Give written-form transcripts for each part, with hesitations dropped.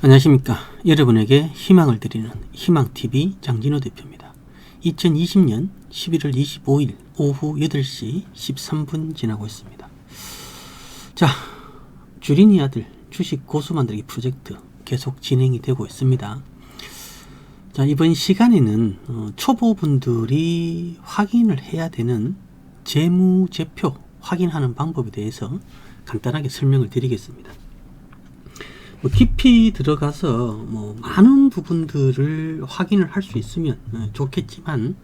안녕하십니까. 여러분에게 희망을 드리는 희망TV 장진호 대표입니다. 2020년 11월 25일 오후 8시 13분 지나고 있습니다. 자, 주린이 아들 주식 고수 만들기 프로젝트 계속 진행이 되고 있습니다. 자, 이번 시간에는 초보분들이 확인을 해야 되는 재무제표 확인하는 방법에 대해서 간단하게 설명을 드리겠습니다. 깊이 들어가서 많은 부분들을 확인을 할 수 있으면 좋겠지만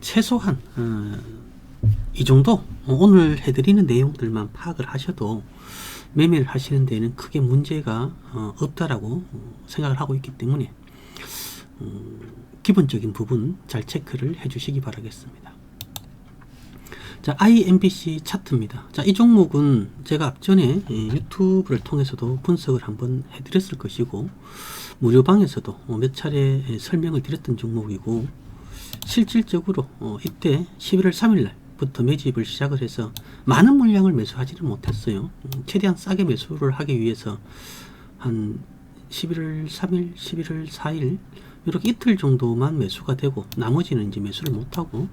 최소한 이 정도 오늘 해드리는 내용들만 파악을 하셔도 매매를 하시는 데는 크게 문제가 없다라고 생각을 하고 있기 때문에 기본적인 부분 잘 체크를 해 주시기 바라겠습니다. 자, IMBC 차트입니다. 자, 이 종목은 제가 앞전에 유튜브를 통해서도 분석을 한번 해드렸을 것이고 무료방에서도 몇 차례 설명을 드렸던 종목이고 실질적으로 이때 11월 3일 날부터 매집을 시작을 해서 많은 물량을 매수하지는 못했어요. 최대한 싸게 매수를 하기 위해서 한 11월 3일, 11월 4일 이렇게 이틀 정도만 매수가 되고 나머지는 이제 매수를 못하고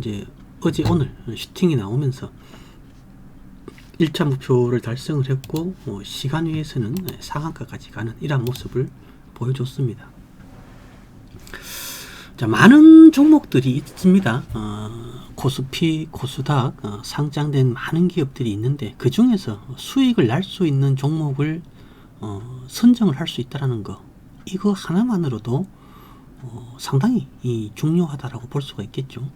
이제 어제 오늘 슈팅이 나오면서 1차 목표를 달성을 했고 시간 위에서는 상한가까지 가는 이러한 모습을 보여줬습니다. 자, 많은 종목들이 있습니다. 코스피, 코스닥 상장된 많은 기업들이 있는데 그 중에서 수익을 날 수 있는 종목을 선정을 할 수 있다는 거, 이거 하나만으로도 상당히 중요하다라고 볼 수가 있겠죠.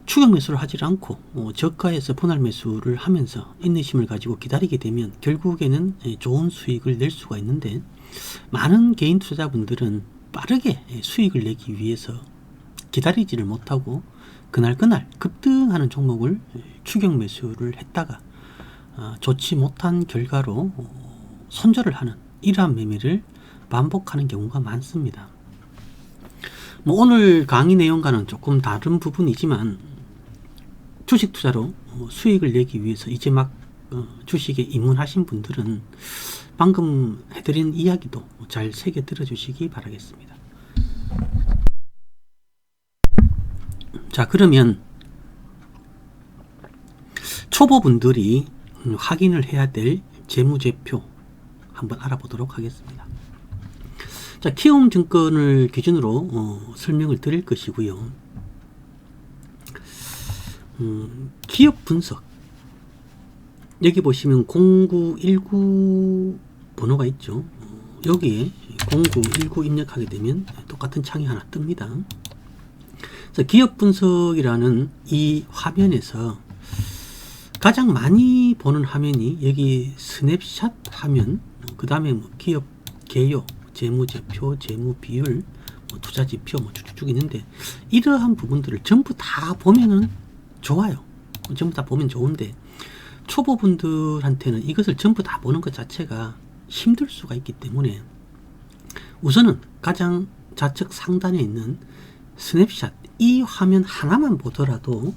추격 매수를 하지 않고 저가에서 분할 매수를 하면서 인내심을 가지고 기다리게 되면 결국에는 좋은 수익을 낼 수가 있는데 많은 개인 투자자분들은 빠르게 수익을 내기 위해서 기다리지를 못하고 그날 급등하는 종목을 추격 매수를 했다가 좋지 못한 결과로 손절을 하는 이러한 매매를 반복하는 경우가 많습니다. 오늘 강의 내용과는 조금 다른 부분이지만 주식 투자로 수익을 내기 위해서 이제 막 주식에 입문하신 분들은 방금 해드린 이야기도 잘 새겨 들어주시기 바라겠습니다. 자, 그러면 초보분들이 확인을 해야 될 재무제표 한번 알아보도록 하겠습니다. 자, 키움증권을 기준으로 설명을 드릴 것이고요. 기업 분석, 여기 보시면 0919 번호가 있죠. 여기에 0919 입력하게 되면 똑같은 창이 하나 뜹니다. 자, 기업 분석이라는 이 화면에서 가장 많이 보는 화면이 여기 스냅샷 화면, 그 다음에 기업 개요, 재무제표, 재무비율, 투자지표 쭉쭉 있는데 이러한 부분들을 전부 다 보면은 좋아요. 전부 다 보면 좋은데 초보분들한테는 이것을 전부 다 보는 것 자체가 힘들 수가 있기 때문에 우선은 가장 좌측 상단에 있는 스냅샷, 이 화면 하나만 보더라도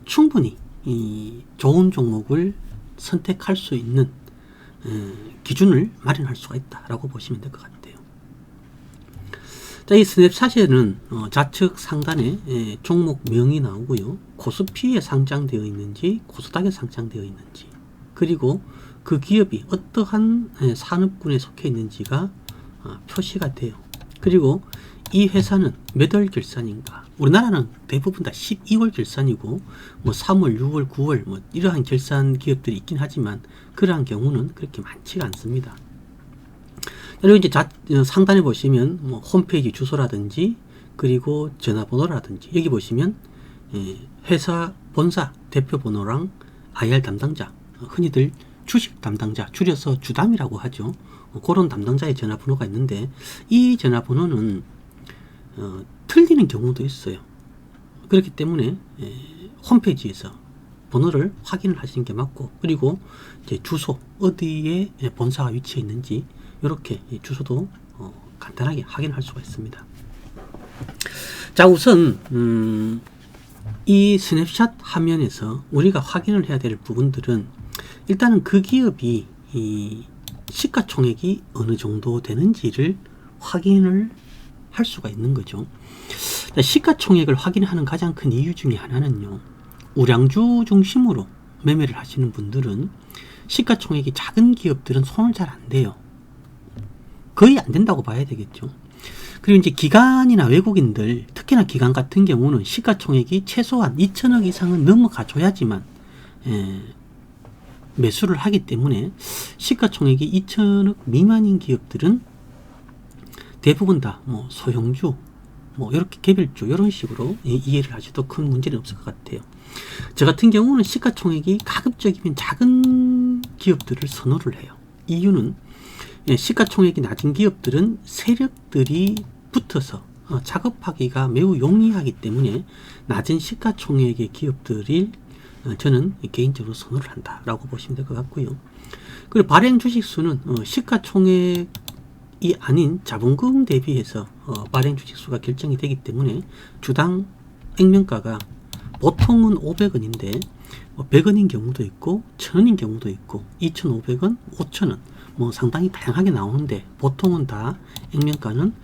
충분히 이 좋은 종목을 선택할 수 있는 기준을 마련할 수가 있다라고 보시면 될 것 같아요. 자, 이 스냅샷에는 좌측 상단에 종목명이 나오고요. 코스피에 상장되어 있는지 코스닥에 상장되어 있는지, 그리고 그 기업이 어떠한 산업군에 속해 있는지가 표시가 돼요. 그리고 이 회사는 몇 월 결산인가, 우리나라는 대부분 다 12월 결산이고 3월, 6월, 9월 이러한 결산 기업들이 있긴 하지만 그러한 경우는 그렇게 많지가 않습니다. 그리고 이제 상단에 보시면 홈페이지 주소라든지 그리고 전화번호라든지, 여기 보시면 회사 본사 대표 번호랑 IR 담당자, 흔히들 주식 담당자, 줄여서 주담이라고 하죠. 그런 담당자의 전화번호가 있는데 이 전화번호는 틀리는 경우도 있어요. 그렇기 때문에 홈페이지에서 번호를 확인을 하시는 게 맞고, 그리고 이제 주소, 어디에 본사가 위치해 있는지 이렇게 주소도 간단하게 확인할 수가 있습니다. 자, 우선 이 스냅샷 화면에서 우리가 확인을 해야 될 부분들은 일단은 그 기업이 시가총액이 어느 정도 되는지를 확인을 할 수가 있는 거죠. 시가총액을 확인하는 가장 큰 이유 중에 하나는요, 우량주 중심으로 매매를 하시는 분들은 시가총액이 작은 기업들은 손을 잘 안 대요. 거의 안 된다고 봐야 되겠죠. 그리고 이제 기관이나 외국인들, 특히나 기관 같은 경우는 시가총액이 최소한 2천억 이상은 넘어가 줘야지만 매수를 하기 때문에 시가총액이 2천억 미만인 기업들은 대부분 다 뭐 소형주, 뭐 이렇게 개별주 이런 식으로 이해를 하셔도 큰 문제는 없을 것 같아요. 저 같은 경우는 시가총액이 가급적이면 작은 기업들을 선호를 해요. 이유는 시가총액이 낮은 기업들은 세력들이 붙어서 작업하기가 매우 용이하기 때문에 낮은 시가총액의 기업들을 저는 개인적으로 선호를 한다라고 보시면 될 것 같고요. 그리고 발행 주식수는 시가총액이 아닌 자본금 대비해서 발행 주식수가 결정이 되기 때문에 주당 액면가가 보통은 500원인데 100원인 경우도 있고 1000원인 경우도 있고 2500원, 5000원 뭐 상당히 다양하게 나오는데 보통은 다 액면가는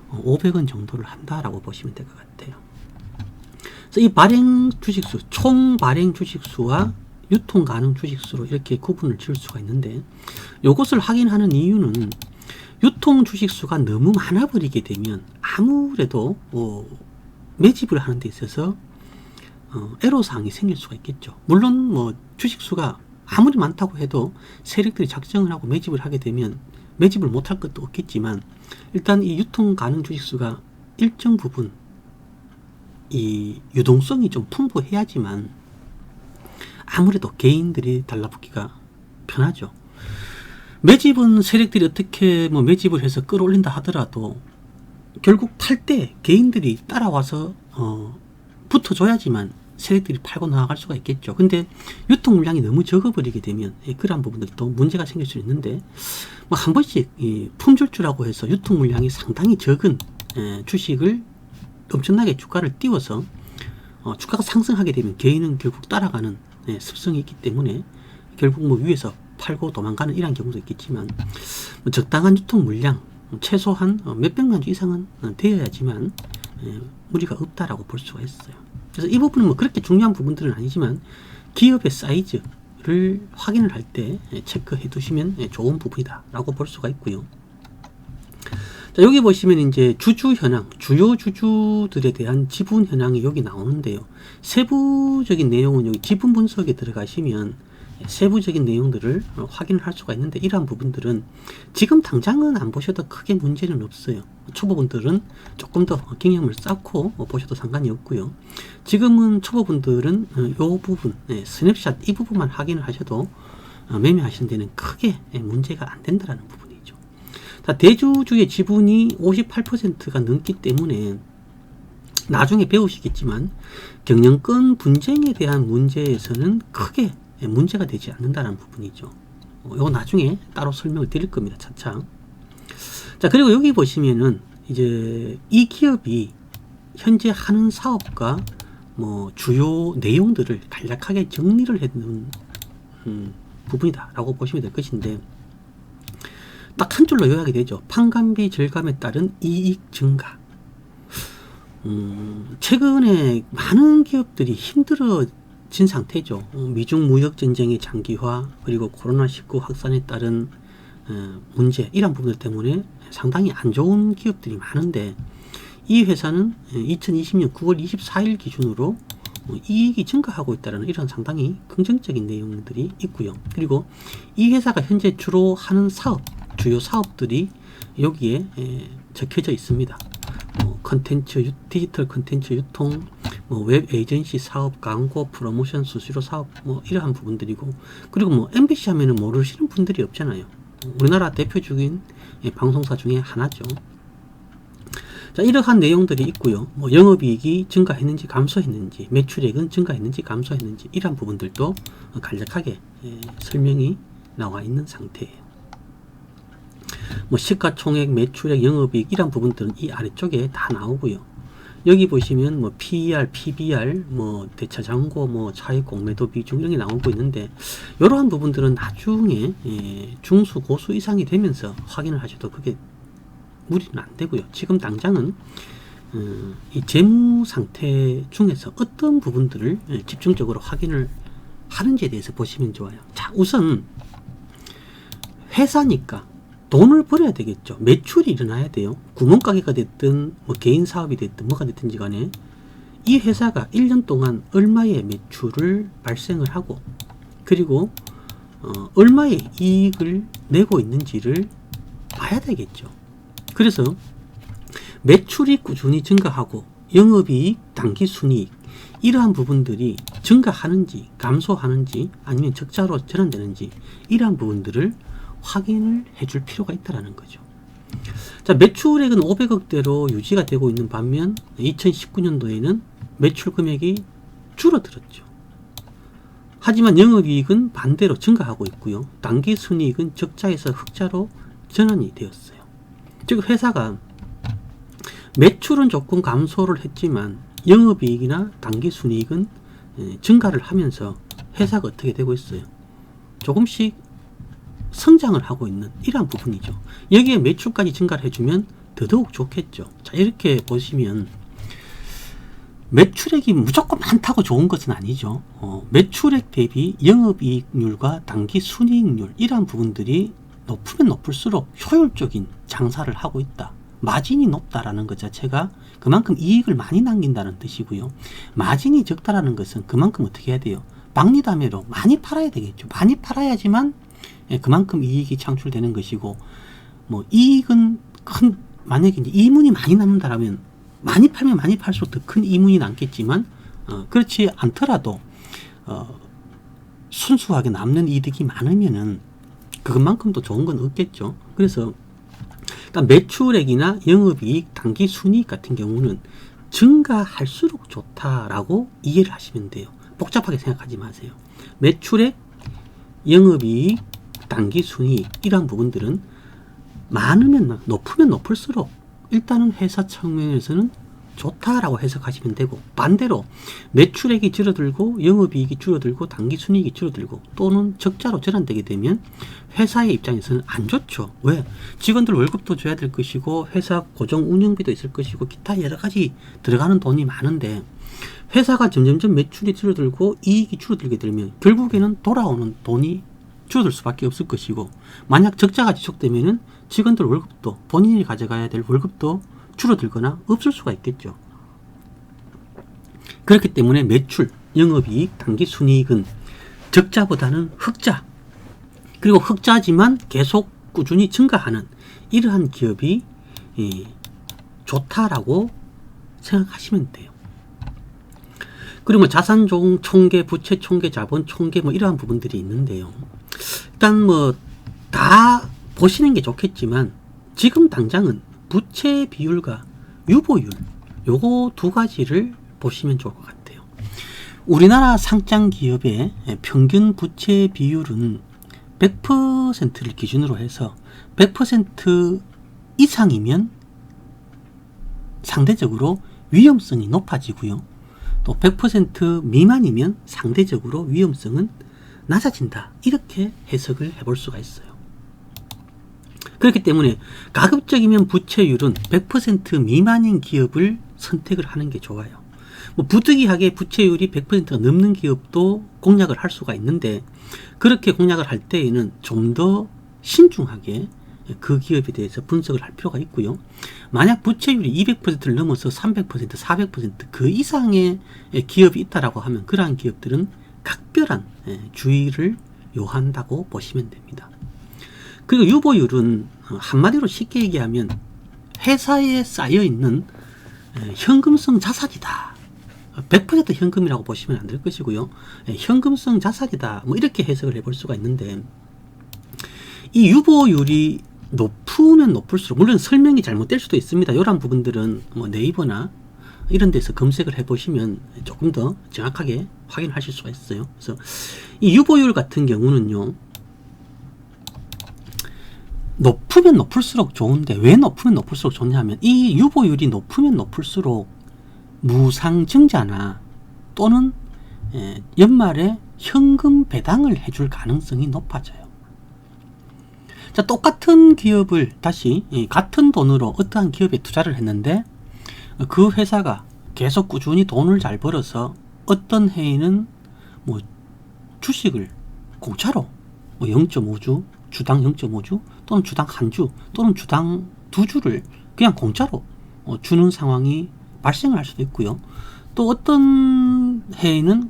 500원 정도를 한다라고 보시면 될 것 같아요. 그래서 이 발행 주식수, 총 발행 주식수와 유통 가능 주식수로 이렇게 구분을 지을 수가 있는데, 이것을 확인하는 이유는 유통 주식수가 너무 많아 버리게 되면 아무래도 매집을 하는 데 있어서 애로사항이 생길 수가 있겠죠. 물론 뭐 주식수가 아무리 많다고 해도 세력들이 작정을 하고 매집을 하게 되면 매집을 못할 것도 없겠지만, 일단 이 유통 가능 주식수가 일정 부분 이 유동성이 좀 풍부해야지만 아무래도 개인들이 달라붙기가 편하죠. 매집은 세력들이 어떻게 뭐 매집을 해서 끌어올린다 하더라도 결국 탈 때 개인들이 따라와서 붙어줘야지만 세력들이 팔고 나아갈 수가 있겠죠. 근데 유통 물량이 너무 적어버리게 되면 그러한 부분들도 문제가 생길 수 있는데, 뭐 한 번씩 품절주라고 해서 유통 물량이 상당히 적은 주식을 엄청나게 주가를 띄워서 주가가 상승하게 되면 개인은 결국 따라가는 습성이 있기 때문에 결국 뭐 위에서 팔고 도망가는 이런 경우도 있겠지만, 뭐 적당한 유통 물량 최소한 몇백만 주 이상은 되어야지만 무리가 없다라고 볼 수가 있어요. 그래서 이 부분은 뭐 그렇게 중요한 부분들은 아니지만 기업의 사이즈를 확인을 할 때 체크해 두시면 좋은 부분이다 라고 볼 수가 있고요. 자, 여기 보시면 이제 주주 현황, 주요 주주들에 대한 지분 현황이 여기 나오는데요. 세부적인 내용은 여기 지분 분석에 들어가시면 세부적인 내용들을 확인을 할 수가 있는데, 이러한 부분들은 지금 당장은 안 보셔도 크게 문제는 없어요. 초보분들은 조금 더 경험을 쌓고 보셔도 상관이 없고요. 지금은 초보분들은 이 부분, 스냅샷 이 부분만 확인을 하셔도 매매하시는 데는 크게 문제가 안 된다는 부분이죠. 대주주의 지분이 58%가 넘기 때문에 나중에 배우시겠지만 경영권 분쟁에 대한 문제에서는 크게 문제가 되지 않는다는 부분이죠. 이거 나중에 따로 설명을 드릴 겁니다. 차차. 자, 그리고 여기 보시면은 이제 이 기업이 현재 하는 사업과 뭐 주요 내용들을 간략하게 정리를 해놓은 부분이다라고 보시면 될 것인데, 딱 한 줄로 요약이 되죠. 판관비 절감에 따른 이익 증가. 최근에 많은 기업들이 힘들어진 상태죠. 미중 무역 전쟁의 장기화, 그리고 코로나19 확산에 따른 문제, 이런 부분들 때문에 상당히 안 좋은 기업들이 많은데, 이 회사는 2020년 9월 24일 기준으로 이익이 증가하고 있다는 이런 상당히 긍정적인 내용들이 있고요. 그리고 이 회사가 현재 주로 하는 사업, 주요 사업들이 여기에 적혀져 있습니다. 디지털 컨텐츠 유통, 웹 에이전시 사업, 광고, 프로모션, 수수료 사업, 이러한 부분들이고, 그리고 MBC 하면은 모르시는 분들이 없잖아요. 우리나라 대표적인 방송사 중에 하나죠. 자, 이러한 내용들이 있고요. 영업이익이 증가했는지 감소했는지, 매출액은 증가했는지 감소했는지, 이러한 부분들도 간략하게 설명이 나와 있는 상태예요. 시가총액, 매출액, 영업이익 이런 부분들은 이 아래쪽에 다 나오고요. 여기 보시면 뭐 PER, PBR, 뭐 대차장고, 뭐 차익 공매도 비중 이런 게 나오고 있는데 이러한 부분들은 나중에 중수, 고수 이상이 되면서 확인을 하셔도 그게 무리는 안 되고요. 지금 당장은 이 재무 상태 중에서 어떤 부분들을 집중적으로 확인을 하는지에 대해서 보시면 좋아요. 자, 우선 회사니까 돈을 벌어야 되겠죠. 매출이 일어나야 돼요. 구멍가게가 됐든 뭐 개인 사업이 됐든 뭐가 됐든지 간에 이 회사가 1년 동안 얼마의 매출을 발생을 하고 그리고 얼마의 이익을 내고 있는지를 봐야 되겠죠. 그래서 매출이 꾸준히 증가하고 영업이익, 당기순이익 이러한 부분들이 증가하는지 감소하는지 아니면 적자로 전환되는지 이러한 부분들을 확인을 해줄 필요가 있다는 거죠. 자, 매출액은 500억대로 유지가 되고 있는 반면 2019년도에는 매출 금액이 줄어들었죠. 하지만 영업이익은 반대로 증가하고 있고요. 당기순이익은 적자에서 흑자로 전환이 되었어요. 즉 회사가 매출은 조금 감소를 했지만 영업이익이나 당기순이익은 증가를 하면서 회사가 어떻게 되고 있어요? 조금씩 성장을 하고 있는 이러한 부분이죠. 여기에 매출까지 증가를 해주면 더더욱 좋겠죠. 자, 이렇게 보시면 매출액이 무조건 많다고 좋은 것은 아니죠. 매출액 대비 영업이익률과 당기순이익률 이러한 부분들이 높으면 높을수록 효율적인 장사를 하고 있다. 마진이 높다라는 것 자체가 그만큼 이익을 많이 남긴다는 뜻이고요. 마진이 적다라는 것은 그만큼 어떻게 해야 돼요? 박리담회로 많이 팔아야 되겠죠. 많이 팔아야지만 그만큼 이익이 창출되는 것이고, 뭐 이익은 만약에 이제 이문이 많이 남는다라면 많이 팔면 많이 팔수록 더 큰 이문이 남겠지만 그렇지 않더라도 순수하게 남는 이득이 많으면은 그것만큼도 좋은 건 없겠죠. 그래서 일단 매출액이나 영업이익, 당기순이익 같은 경우는 증가할수록 좋다라고 이해를 하시면 돼요. 복잡하게 생각하지 마세요. 매출액, 영업이익, 당기순이익 이러한 부분들은 많으면 높으면 높을수록 일단은 회사 측면에서는 좋다라고 해석하시면 되고, 반대로 매출액이 줄어들고 영업이익이 줄어들고 당기순이익이 줄어들고 또는 적자로 전환되게 되면 회사의 입장에서는 안 좋죠. 왜? 직원들 월급도 줘야 될 것이고 회사 고정 운영비도 있을 것이고 기타 여러 가지 들어가는 돈이 많은데 회사가 점점점 매출이 줄어들고 이익이 줄어들게 되면 결국에는 돌아오는 돈이 줄어들 수밖에 없을 것이고, 만약 적자가 지속되면은 직원들 월급도 본인이 가져가야 될 월급도 줄어들거나 없을 수가 있겠죠. 그렇기 때문에 매출, 영업이익, 당기순이익은 적자보다는 흑자, 그리고 흑자지만 계속 꾸준히 증가하는 이러한 기업이 좋다라고 생각하시면 돼요. 그리고 뭐 자산 총계, 부채 총계, 자본 총계 뭐 이러한 부분들이 있는데요. 일단 뭐 다 보시는 게 좋겠지만 지금 당장은 부채 비율과 유보율 요거 두 가지를 보시면 좋을 것 같아요. 우리나라 상장 기업의 평균 부채 비율은 100%를 기준으로 해서 100% 이상이면 상대적으로 위험성이 높아지고요. 또 100% 미만이면 상대적으로 위험성은 낮아진다. 이렇게 해석을 해볼 수가 있어요. 그렇기 때문에 가급적이면 부채율은 100% 미만인 기업을 선택을 하는 게 좋아요. 뭐 부득이하게 부채율이 100%가 넘는 기업도 공략을 할 수가 있는데, 그렇게 공략을 할 때에는 좀 더 신중하게 그 기업에 대해서 분석을 할 필요가 있고요. 만약 부채율이 200%를 넘어서 300%, 400% 그 이상의 기업이 있다라고 하면 그러한 기업들은 각별한 주의를 요한다고 보시면 됩니다. 그리고 유보율은 한마디로 쉽게 얘기하면 회사에 쌓여있는 현금성 자산이다. 100% 현금이라고 보시면 안 될 것이고요. 현금성 자산이다. 뭐 이렇게 해석을 해볼 수가 있는데, 이 유보율이 높으면 높을수록, 물론 설명이 잘못될 수도 있습니다. 이런 부분들은 뭐 네이버나 이런 데서 검색을 해보시면 조금 더 정확하게 확인하실 수가 있어요. 그래서 이 유보율 같은 경우는요, 높으면 높을수록 좋은데 왜 높으면 높을수록 좋냐면, 이 유보율이 높으면 높을수록 무상증자나 또는 연말에 현금 배당을 해줄 가능성이 높아져요. 자, 똑같은 기업을 다시 같은 돈으로 어떠한 기업에 투자를 했는데 그 회사가 계속 꾸준히 돈을 잘 벌어서 어떤 해에는 뭐 주식을 공짜로 0.5주, 주당 0.5주 또는 주당 1주 또는 주당 2주를 그냥 공짜로 주는 상황이 발생을 할 수도 있고요. 또 어떤 해에는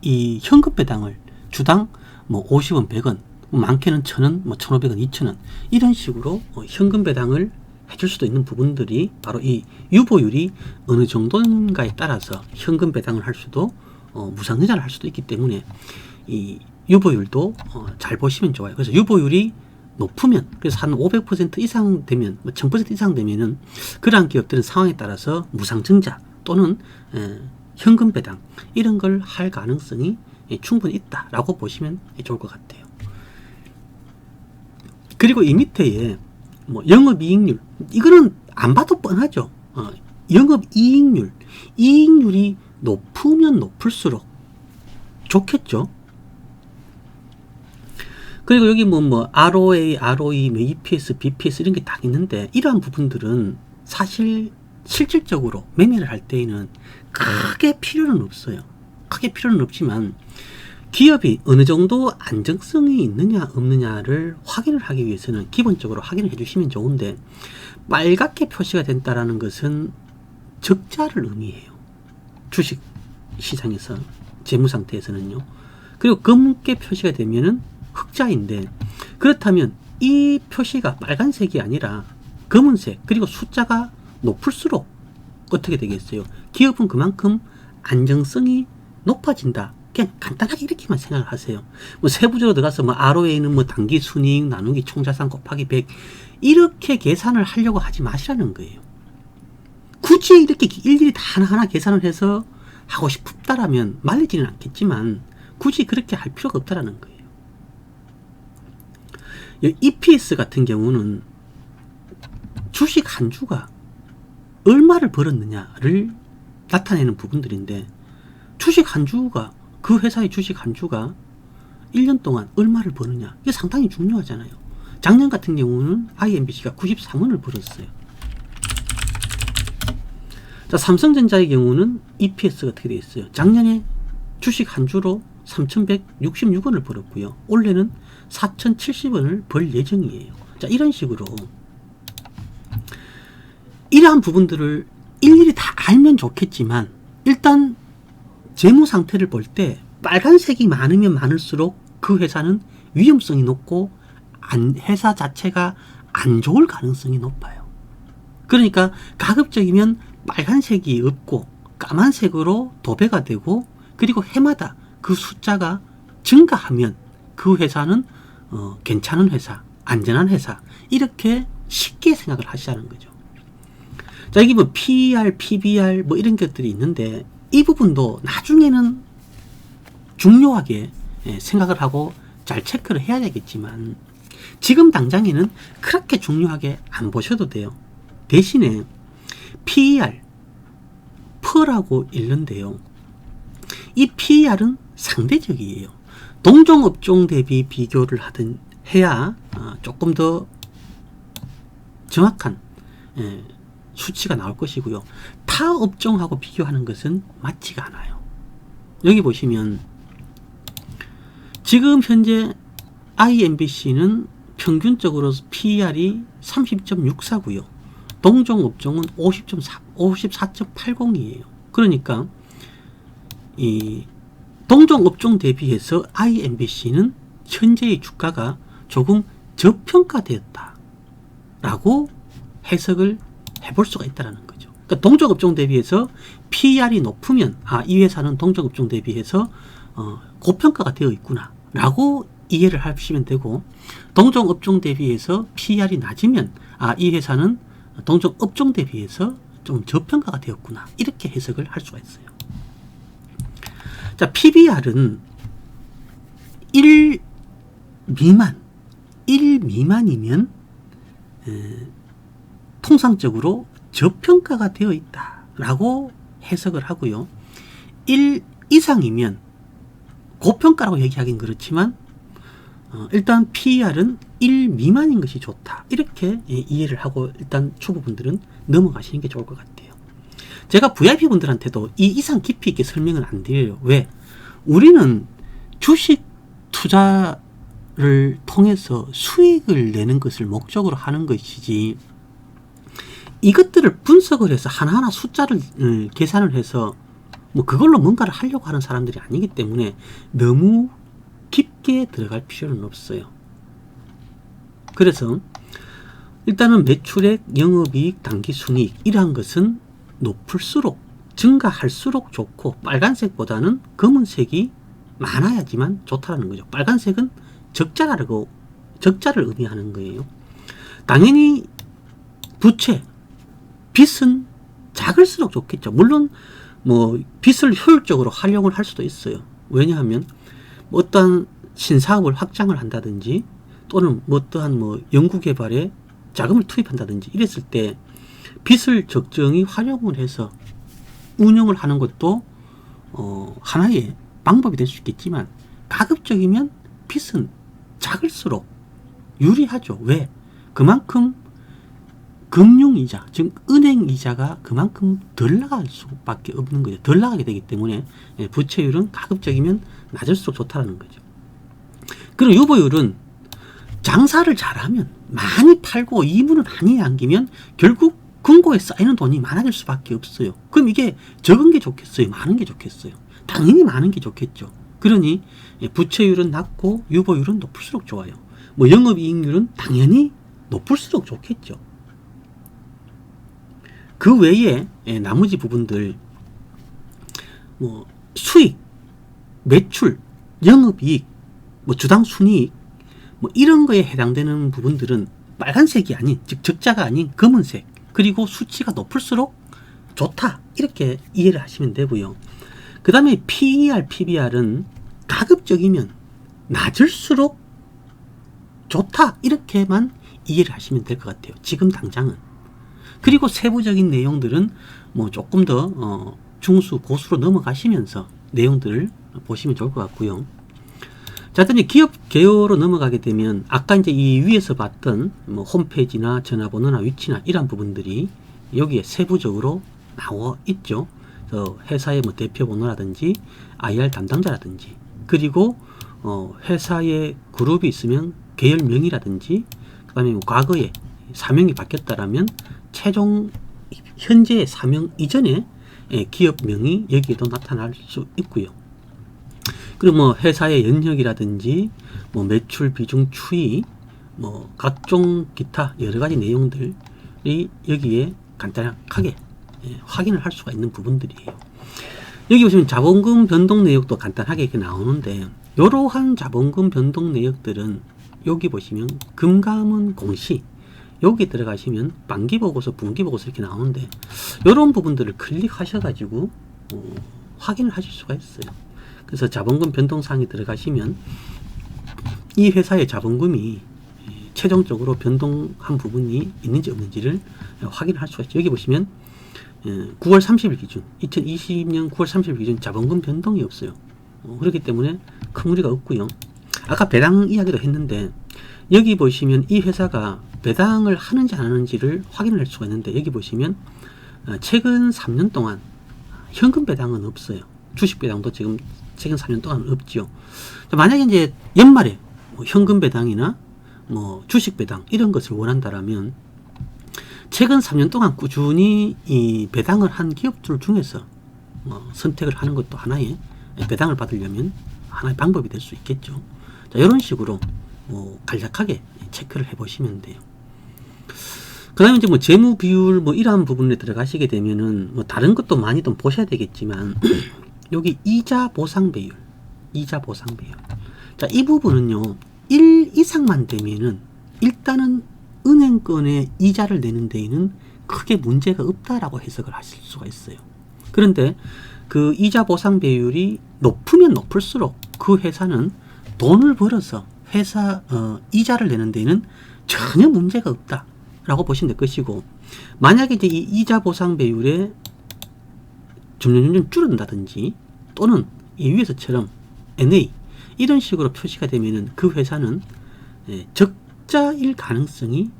이 현금 배당을 주당 뭐 50원, 100원, 많게는 1000원, 뭐 1500원, 2000원 이런 식으로 현금 배당을 해줄 수도 있는 부분들이 바로 이 유보율이 어느 정도인가에 따라서 현금 배당을 할 수도 무상증자를 할 수도 있기 때문에 이 유보율도 잘 보시면 좋아요. 그래서 유보율이 높으면, 그래서 한 500% 이상 되면, 뭐 1000% 이상 되면은 그러한 기업들은 상황에 따라서 무상증자 또는 현금 배당 이런 걸 할 가능성이 충분히 있다라고 보시면 좋을 것 같아요. 그리고 이 밑에에 뭐 영업이익률, 이거는 안 봐도 뻔하죠. 영업이익률, 이익률이 높으면 높을수록 좋겠죠. 그리고 여기 뭐 ROA, ROE, 뭐 EPS, BPS 이런 게 다 있는데 이러한 부분들은 사실 실질적으로 매매를 할 때에는 크게 필요는 없어요. 크게 필요는 없지만 기업이 어느 정도 안정성이 있느냐 없느냐를 확인을 하기 위해서는 기본적으로 확인을 해주시면 좋은데, 빨갛게 표시가 된다라는 것은 적자를 의미해요. 주식 시장에서 재무 상태에서는요. 그리고 검게 표시가 되면은 흑자인데, 그렇다면 이 표시가 빨간색이 아니라 검은색 그리고 숫자가 높을수록 어떻게 되겠어요? 기업은 그만큼 안정성이 높아진다. 그냥 간단하게 이렇게만 생각을 하세요. 뭐 세부적으로 들어가서 뭐 ROA는 뭐 단기 순이익 나누기 총자산 곱하기 100 이렇게 계산을 하려고 하지 마시라는 거예요. 굳이 이렇게 일일이 다 하나하나 계산을 해서 하고 싶다라면 말리지는 않겠지만 굳이 그렇게 할 필요가 없다라는 거예요. EPS 같은 경우는 주식 한 주가 얼마를 벌었느냐를 나타내는 부분들인데, 주식 한 주가, 그 회사의 주식 한 주가 1년 동안 얼마를 버느냐, 이게 상당히 중요하잖아요. 작년 같은 경우는 IMBC가 93원을 벌었어요. 자, 삼성전자의 경우는 EPS가 어떻게 되어 있어요? 작년에 주식 한 주로 3166원을 벌었고요. 올해는 4070원을 벌 예정이에요. 자, 이런 식으로 이러한 부분들을 일일이 다 알면 좋겠지만, 일단 재무 상태를 볼 때 빨간색이 많으면 많을수록 그 회사는 위험성이 높고 회사 자체가 안 좋을 가능성이 높아요. 그러니까 가급적이면 빨간색이 없고 까만색으로 도배가 되고, 그리고 해마다 그 숫자가 증가하면 그 회사는 괜찮은 회사, 안전한 회사, 이렇게 쉽게 생각을 하시자는 거죠. 자, 여기 뭐 PER, PBR 뭐 이런 것들이 있는데 이 부분도 나중에는 중요하게 생각을 하고 잘 체크를 해야 되겠지만, 지금 당장에는 그렇게 중요하게 안 보셔도 돼요. 대신에 PER, P라고 읽는데요. 이 PER은 상대적이에요. 동종업종 대비 비교를 하든 해야 조금 더 정확한 수치가 나올 것이고요. 타 업종하고 비교하는 것은 맞지가 않아요. 여기 보시면 지금 현재 IMBC는 평균적으로 PER이 30.64고요. 동종업종은 54.80이에요. 그러니까 이 동종업종 대비해서 IMBC는 현재의 주가가 조금 저평가되었다 라고 해석을 해볼 수가 있다는 거죠. 그러니까 동종업종 대비해서 PER이 높으면 이 회사는 동종업종 대비해서 고평가가 되어 있구나 라고 이해를 하시면 되고, 동종업종 대비해서 PER이 낮으면 이 회사는 동종업종 대비해서 좀 저평가가 되었구나, 이렇게 해석을 할 수가 있어요. 자, PBR은 1 미만이면 통상적으로 저평가가 되어 있다 라고 해석을 하고요. 1 이상이면 고평가라고 얘기하긴 그렇지만 일단 PER은 1 미만인 것이 좋다. 이렇게 이해를 하고 일단 초보분들은 넘어가시는 게 좋을 것 같아요. 제가 VIP 분들한테도 이 이상 깊이 있게 설명은 안 드려요. 왜? 우리는 주식 투자를 통해서 수익을 내는 것을 목적으로 하는 것이지, 이것들을 분석을 해서 하나하나 숫자를 계산을 해서 뭐 그걸로 뭔가를 하려고 하는 사람들이 아니기 때문에 너무 깊게 들어갈 필요는 없어요. 그래서 일단은 매출액, 영업이익, 당기순이익 이러한 것은 높을수록 증가할수록 좋고, 빨간색보다는 검은색이 많아야지만 좋다는 거죠. 빨간색은 적자를 의미하는 거예요. 당연히 부채, 빚은 작을수록 좋겠죠. 물론 뭐 빚을 효율적으로 활용을 할 수도 있어요. 왜냐하면 뭐 어떠한 신사업을 확장을 한다든지 또는 뭐 어떠한 뭐 연구개발에 자금을 투입한다든지 이랬을 때 빚을 적정히 활용을 해서 운영을 하는 것도 하나의 방법이 될 수 있겠지만, 가급적이면 빚은 작을수록 유리하죠. 왜? 그만큼 금융이자, 즉 은행이자가 그만큼 덜 나갈 수밖에 없는 거죠. 덜 나가게 되기 때문에 부채율은 가급적이면 낮을수록 좋다는 거죠. 그리고 유보율은 장사를 잘하면, 많이 팔고 이문을 많이 남기면 결국 금고에 쌓이는 돈이 많아질 수밖에 없어요. 그럼 이게 적은 게 좋겠어요? 많은 게 좋겠어요? 당연히 많은 게 좋겠죠. 그러니 부채율은 낮고 유보율은 높을수록 좋아요. 뭐 영업이익률은 당연히 높을수록 좋겠죠. 그 외에 나머지 부분들, 뭐 수익, 매출, 영업이익, 뭐 주당 순이익, 뭐 이런 거에 해당되는 부분들은 빨간색이 아닌, 즉 적자가 아닌 검은색, 그리고 수치가 높을수록 좋다, 이렇게 이해를 하시면 되고요. 그 다음에 PER, PBR은 가급적이면 낮을수록 좋다, 이렇게만 이해를 하시면 될 것 같아요. 지금 당장은. 그리고 세부적인 내용들은 뭐 조금 더 중수, 고수로 넘어가시면서 내용들을 보시면 좋을 것 같고요. 자, 일단 기업 개요로 넘어가게 되면 아까 이제 이 위에서 봤던 뭐 홈페이지나 전화번호나 위치나 이런 부분들이 여기에 세부적으로 나와 있죠. 그래서 회사의 뭐 대표번호라든지 IR 담당자라든지, 그리고 회사의 그룹이 있으면 계열명이라든지, 그 다음에 뭐 과거에 사명이 바뀌었다라면 최종 현재의 사명 이전에 기업명이 여기에도 나타날 수 있고요. 그리고 뭐 회사의 연력이라든지 뭐 매출 비중 추이, 뭐 각종 기타 여러 가지 내용들이 여기에 간단하게 확인을 할 수가 있는 부분들이에요. 여기 보시면 자본금 변동 내역도 간단하게 이렇게 나오는데, 이러한 자본금 변동 내역들은 여기 보시면 금감원 공시, 여기 들어가시면 반기보고서, 분기보고서 이렇게 나오는데, 이런 부분들을 클릭하셔가지고 확인을 하실 수가 있어요. 그래서 자본금 변동사항에 들어가시면 이 회사의 자본금이 최종적으로 변동한 부분이 있는지 없는지를 확인할 수가 있죠. 여기 보시면 9월 30일 기준, 2020년 9월 30일 기준 자본금 변동이 없어요. 그렇기 때문에 큰 무리가 없고요. 아까 배당 이야기도 했는데, 여기 보시면 이 회사가 배당을 하는지 안 하는지를 확인을 할 수가 있는데, 여기 보시면 최근 3년 동안 현금 배당은 없어요. 주식 배당도 지금 최근 3년 동안 없죠. 만약에 이제 연말에 뭐 현금 배당이나 뭐 주식 배당 이런 것을 원한다라면 최근 3년 동안 꾸준히 이 배당을 한 기업들 중에서 선택을 하는 것도 하나의 배당을 받으려면 하나의 방법이 될 수 있겠죠. 자, 이런 식으로 간략하게 체크를 해보시면 돼요. 그 다음에 이제 뭐 재무 비율 뭐 이러한 부분에 들어가시게 되면은 뭐 다른 것도 많이 좀 보셔야 되겠지만 여기 이자 보상 배율. 자, 이 부분은요, 1 이상만 되면은 일단은 은행권에 이자를 내는 데에는 크게 문제가 없다라고 해석을 하실 수가 있어요. 그런데 그 이자 보상 배율이 높으면 높을수록 그 회사는 돈을 벌어서 회사 이자를 내는 데에는 전혀 문제가 없다라고 보시면 될 것이고, 만약에 이제 이 이자 보상 배율에 점점 줄어든다든지 또는 이 위에서처럼 NA 이런 식으로 표시가 되면은 그 회사는 적자일 가능성이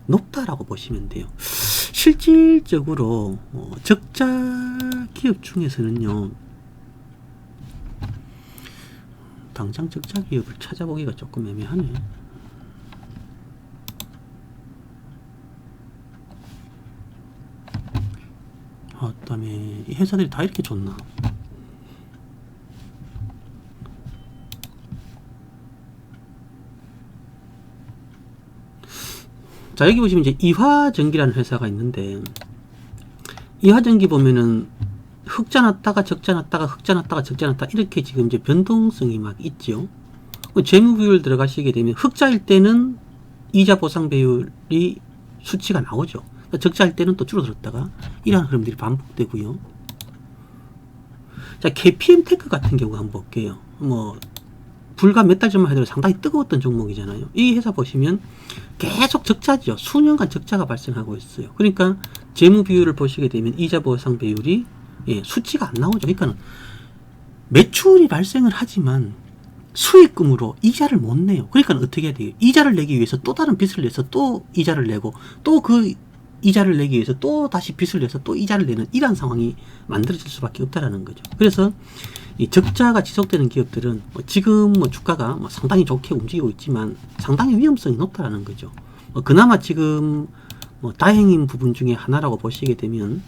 높다라고 보시면 돼요. 실질적으로 적자 기업 중에서는요, 당장 적자 기업을 찾아보기가 조금 애매하네. 그다음에 이 회사들이 다 이렇게 좋나? 자, 여기 보시면 이제 이화전기라는 회사가 있는데, 이화전기 보면은 흑자 났다가 적자 났다가 흑자 났다가 적자 났다 이렇게 지금 이제 변동성이 막 있죠. 재무 비율 들어가시게 되면 흑자일 때는 이자 보상 비율이 수치가 나오죠. 적자일 때는 또 줄어들었다가 이러한 흐름들이 반복되고요. 자, KPM 테크 같은 경우 한번 볼게요. 불과 몇 달 전만 해도 상당히 뜨거웠던 종목이잖아요. 이 회사 보시면 계속 적자죠. 수년간 적자가 발생하고 있어요. 그러니까 재무 비율을 보시게 되면 이자 보상 비율이 수치가 안 나오죠. 그러니까 매출이 발생을 하지만 수익금으로 이자를 못 내요. 그러니까 어떻게 해야 돼요? 이자를 내기 위해서 또 다른 빚을 내서 또 이자를 내고, 또 그 이자를 내기 위해서 또 다시 빚을 내서 또 이자를 내는 이러한 상황이 만들어질 수밖에 없다라는 거죠. 그래서 이 적자가 지속되는 기업들은 지금 주가가 상당히 좋게 움직이고 있지만 상당히 위험성이 높다라는 거죠. 그나마 지금 다행인 부분 중에 하나라고 보시게 되면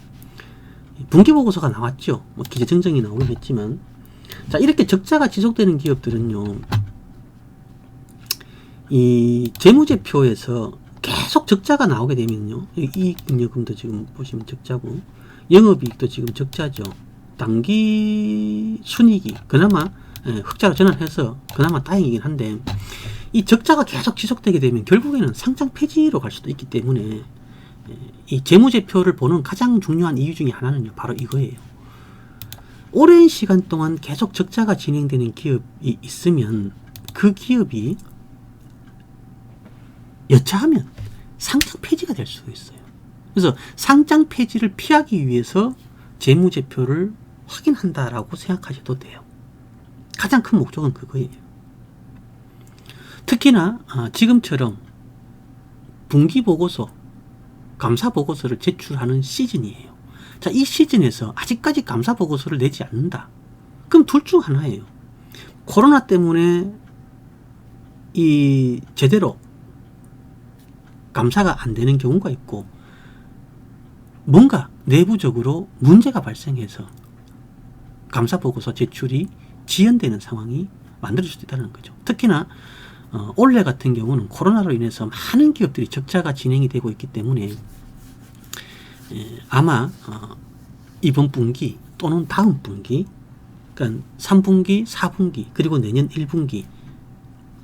분기보고서가 나왔죠. 기재정정이 나오긴 했지만, 자, 이렇게 적자가 지속되는 기업들은요, 이 재무제표에서 계속 적자가 나오게 되면요, 이익잉여금도 지금 보시면 적자고, 영업이익도 지금 적자죠. 당기 순이익이 그나마 흑자로 전환해서 그나마 다행이긴 한데, 이 적자가 계속 지속되게 되면 결국에는 상장 폐지로 갈 수도 있기 때문에 이 재무제표를 보는 가장 중요한 이유 중에 하나는요, 바로 이거예요. 오랜 시간 동안 계속 적자가 진행되는 기업이 있으면 그 기업이 여차하면 상장 폐지가 될 수도 있어요. 그래서 상장 폐지를 피하기 위해서 재무제표를 확인한다라고 생각하셔도 돼요. 가장 큰 목적은 그거예요. 특히나 지금처럼 분기보고서, 감사보고서를 제출하는 시즌이에요. 자, 이 시즌에서 아직까지 감사보고서를 내지 않는다. 그럼 둘 중 하나예요. 코로나 때문에 이 제대로 감사가 안 되는 경우가 있고, 뭔가 내부적으로 문제가 발생해서 감사보고서 제출이 지연되는 상황이 만들어질 수도 있다는 거죠. 특히나 올해 같은 경우는 코로나로 인해서 많은 기업들이 적자가 진행이 되고 있기 때문에 아마 이번 분기 또는 다음 분기, 그러니까 3분기, 4분기, 그리고 내년 1분기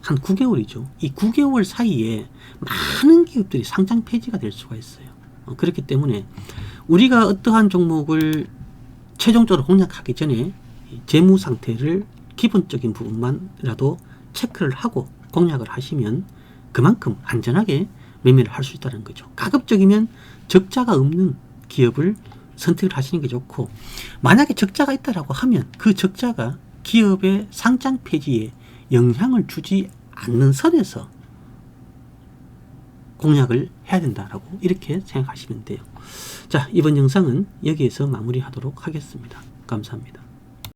한 9개월이죠. 이 9개월 사이에 많은 기업들이 상장 폐지가 될 수가 있어요. 그렇기 때문에 우리가 어떠한 종목을 최종적으로 공략하기 전에 재무 상태를 기본적인 부분만이라도 체크를 하고 공략을 하시면 그만큼 안전하게 매매를 할 수 있다는 거죠. 가급적이면 적자가 없는 기업을 선택을 하시는 게 좋고, 만약에 적자가 있다라고 하면 그 적자가 기업의 상장 폐지에 영향을 주지 않는 선에서 공략을 해야 된다라고 이렇게 생각하시면 돼요. 자, 이번 영상은 여기에서 마무리하도록 하겠습니다. 감사합니다.